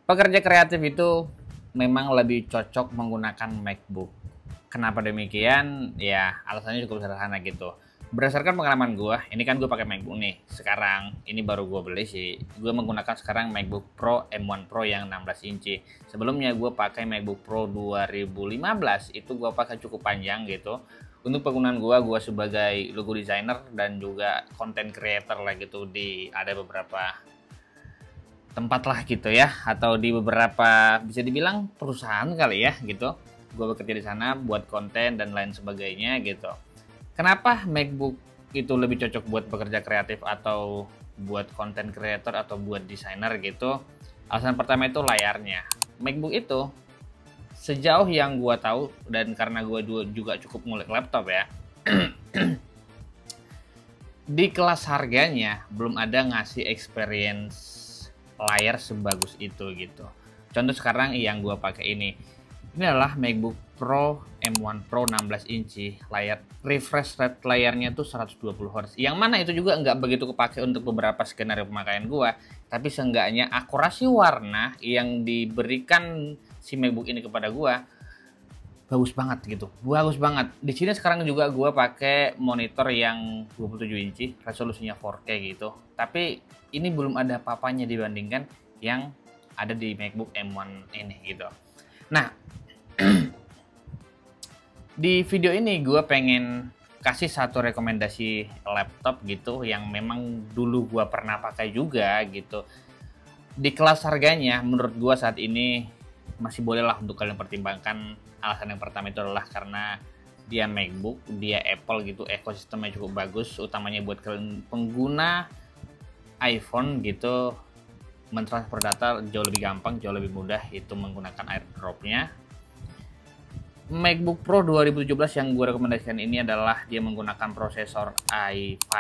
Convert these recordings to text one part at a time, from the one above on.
Pekerja kreatif itu memang lebih cocok menggunakan MacBook. Kenapa demikian? Ya, alasannya cukup sederhana gitu. Berdasarkan pengalaman gue, ini kan gue pakai MacBook nih. Sekarang, ini baru gue beli sih. Gue menggunakan sekarang MacBook Pro M1 Pro yang 16 inci. Sebelumnya gue pakai MacBook Pro 2015, itu gue pakai cukup panjang gitu. Untuk penggunaan gue sebagai logo designer dan juga content creator lah gitu di ada beberapa tempat lah gitu ya, atau di beberapa bisa dibilang perusahaan kali ya gitu. Gue bekerja di sana buat konten dan lain sebagainya gitu. Kenapa MacBook itu lebih cocok buat pekerja kreatif atau buat konten creator atau buat desainer gitu? Alasan pertama itu layarnya. MacBook itu sejauh yang gue tahu, dan karena gue juga cukup ngulik laptop ya, di kelas harganya belum ada ngasih experience layar sebagus itu gitu. Contoh sekarang yang gue pakai ini adalah MacBook Pro M1 Pro 16 inci. Layar refresh rate layarnya tuh 120 Hz. Yang mana itu juga nggak begitu kepake untuk beberapa skenario pemakaian gue, tapi seenggaknya akurasi warna yang diberikan si MacBook ini kepada gue bagus banget gitu, bagus banget. Di sini sekarang juga gue pakai monitor yang 27 inci, resolusinya 4K gitu. Tapi ini belum ada apa-apanya dibandingkan yang ada di MacBook M1 ini gitu. Nah, di video ini gue pengen kasih satu rekomendasi laptop gitu yang memang dulu gue pernah pakai juga gitu. Di kelas harganya menurut gue saat ini masih boleh lah untuk kalian pertimbangkan. Alasan yang pertama itu adalah karena dia MacBook, dia Apple gitu, ekosistemnya cukup bagus, utamanya buat kalian pengguna iPhone gitu, mentransfer data jauh lebih gampang, jauh lebih mudah itu menggunakan AirDrop-nya. MacBook Pro 2017 yang gue rekomendasikan ini adalah dia menggunakan prosesor i5,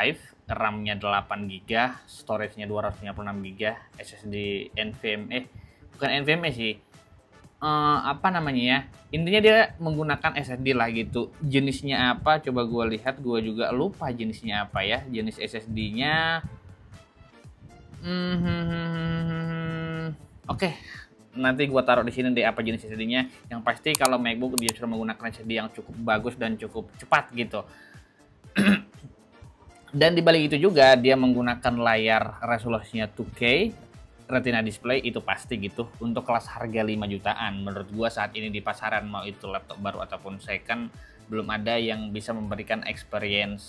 RAM-nya 8GB, storage-nya 256GB, SSD NVMe, bukan NVMe sih, apa namanya ya, intinya dia menggunakan SSD lah gitu. Jenisnya apa coba gue lihat, gue juga lupa jenisnya apa ya, jenis SSD-nya. Oke, nanti gue taruh di sini deh apa jenis SSD-nya. Yang pasti kalau MacBook dia sudah menggunakan SSD yang cukup bagus dan cukup cepat gitu. Dan dibalik itu juga dia menggunakan layar resolusinya 2K Retina display, itu pasti gitu. Untuk kelas harga 5 jutaan menurut gua saat ini di pasaran, mau itu laptop baru ataupun second, belum ada yang bisa memberikan experience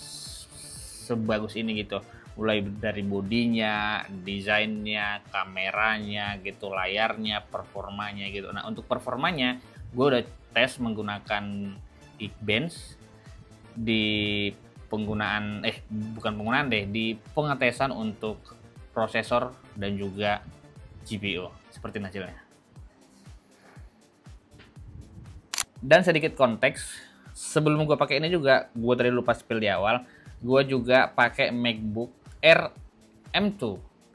sebagus ini gitu. Mulai dari bodinya, desainnya, kameranya gitu, layarnya, performanya gitu. Nah, untuk performanya gue udah tes menggunakan Geekbench di penggunaan bukan penggunaan deh, di pengetesan untuk prosesor dan juga GPU seperti hasilnya. Dan sedikit konteks, sebelum gue pakai ini juga, gue tadi lupa spill di awal, gue juga pakai MacBook Air M2.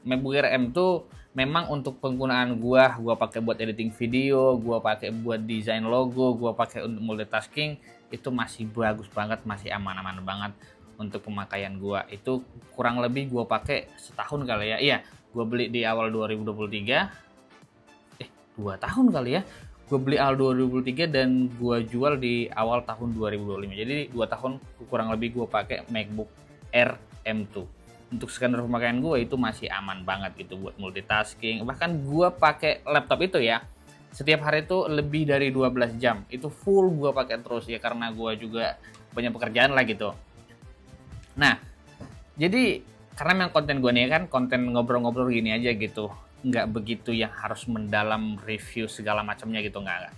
MacBook Air M2 memang untuk penggunaan gue pakai buat editing video, gue pakai buat desain logo, gue pakai untuk multitasking, itu masih bagus banget, masih aman-aman banget. Untuk pemakaian gue itu kurang lebih gue pakai setahun kali ya. Iya, gue beli di awal 2023, 2 tahun kali ya. Gue beli awal 2023 dan gue jual di awal tahun 2025. Jadi 2 tahun kurang lebih gue pakai MacBook Air M2. Untuk skenario pemakaian gue itu masih aman banget gitu buat multitasking. Bahkan gue pakai laptop itu ya, setiap hari itu lebih dari 12 jam. Itu full gue pakai terus ya, karena gue juga punya pekerjaan lah gitu. Nah, jadi karena memang konten gue nih kan konten ngobrol-ngobrol gini aja gitu, nggak begitu yang harus mendalam review segala macamnya gitu, nggak.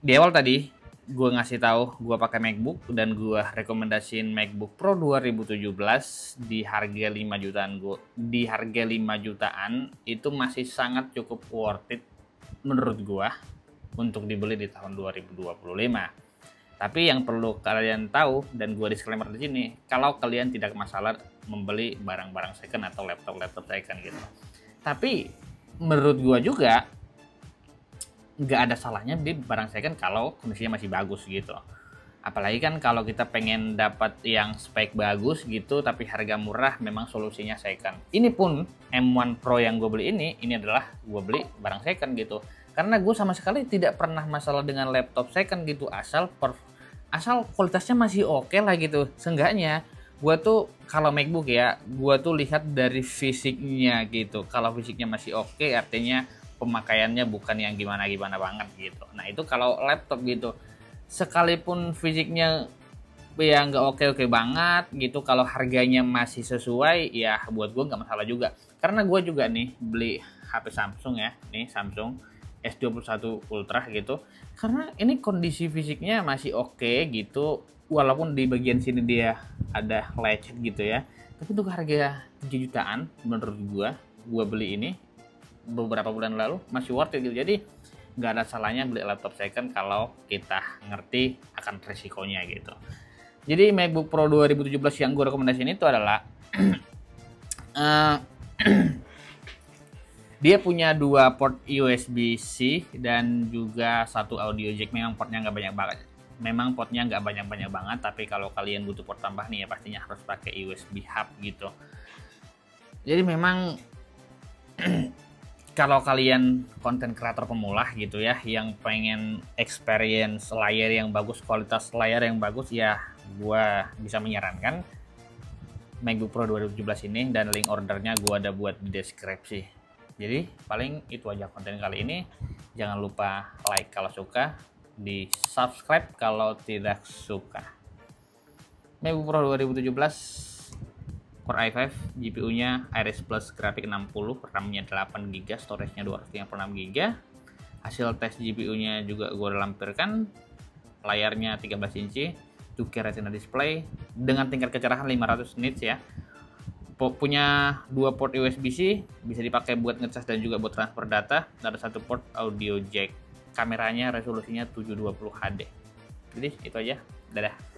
Di awal tadi gue ngasih tahu gue pakai MacBook dan gue rekomendasiin MacBook Pro 2017 di harga 5 jutaan. Di harga 5 jutaan itu masih sangat cukup worth it menurut gue untuk dibeli di tahun 2025. Tapi yang perlu kalian tahu, dan gue disclaimer di sini, kalau kalian tidak masalah membeli barang-barang second atau laptop-laptop second gitu. Tapi menurut gue juga nggak ada salahnya beli barang second kalau kondisinya masih bagus gitu. Apalagi kan kalau kita pengen dapat yang spek bagus gitu tapi harga murah, memang solusinya second. Ini pun M1 Pro yang gue beli ini adalah gue beli barang second gitu. Karena gue sama sekali tidak pernah masalah dengan laptop second gitu, asal kualitasnya masih oke lah gitu. Seenggaknya gue tuh kalau MacBook ya, gue tuh lihat dari fisiknya gitu. Kalau fisiknya masih oke, artinya pemakaiannya bukan yang gimana-gimana banget gitu. Nah itu kalau laptop gitu, sekalipun fisiknya ya nggak oke-oke banget gitu, kalau harganya masih sesuai ya buat gue nggak masalah juga. Karena gue juga nih beli HP Samsung ya, nih Samsung S21 Ultra gitu, karena ini kondisi fisiknya masih oke gitu, walaupun di bagian sini dia ada lecet gitu ya, tapi untuk harga 7 jutaan menurut gue beli ini beberapa bulan lalu masih worth it gitu. Jadi nggak ada salahnya beli laptop second kalau kita ngerti akan resikonya gitu. Jadi MacBook Pro 2017 yang gue rekomendasiin itu adalah dia punya 2 port USB-C dan juga 1 audio jack. Memang portnya nggak banyak banget, tapi kalau kalian butuh port tambah nih ya pastinya harus pakai USB hub gitu. Jadi memang kalau kalian konten kreator pemula gitu ya, yang pengen experience layar yang bagus, kualitas layar yang bagus, ya gua bisa menyarankan MacBook Pro 2017 ini, dan link ordernya gua ada buat di deskripsi. Jadi paling itu aja konten kali ini. Jangan lupa like kalau suka, di subscribe kalau tidak suka. MacBook Pro 2017 Core i5, GPU-nya Iris Plus Graphic 60, RAM-nya 8GB, storage-nya 256GB. Hasil tes GPU-nya juga gue lampirkan. Layarnya 13 inci, 2K Retina display dengan tingkat kecerahan 500 nits ya. Punya 2 port USB-C, bisa dipakai buat ngecas dan juga buat transfer data. Ada 1 port audio jack. Kameranya resolusinya 720 HD. Jadi itu aja. Dadah.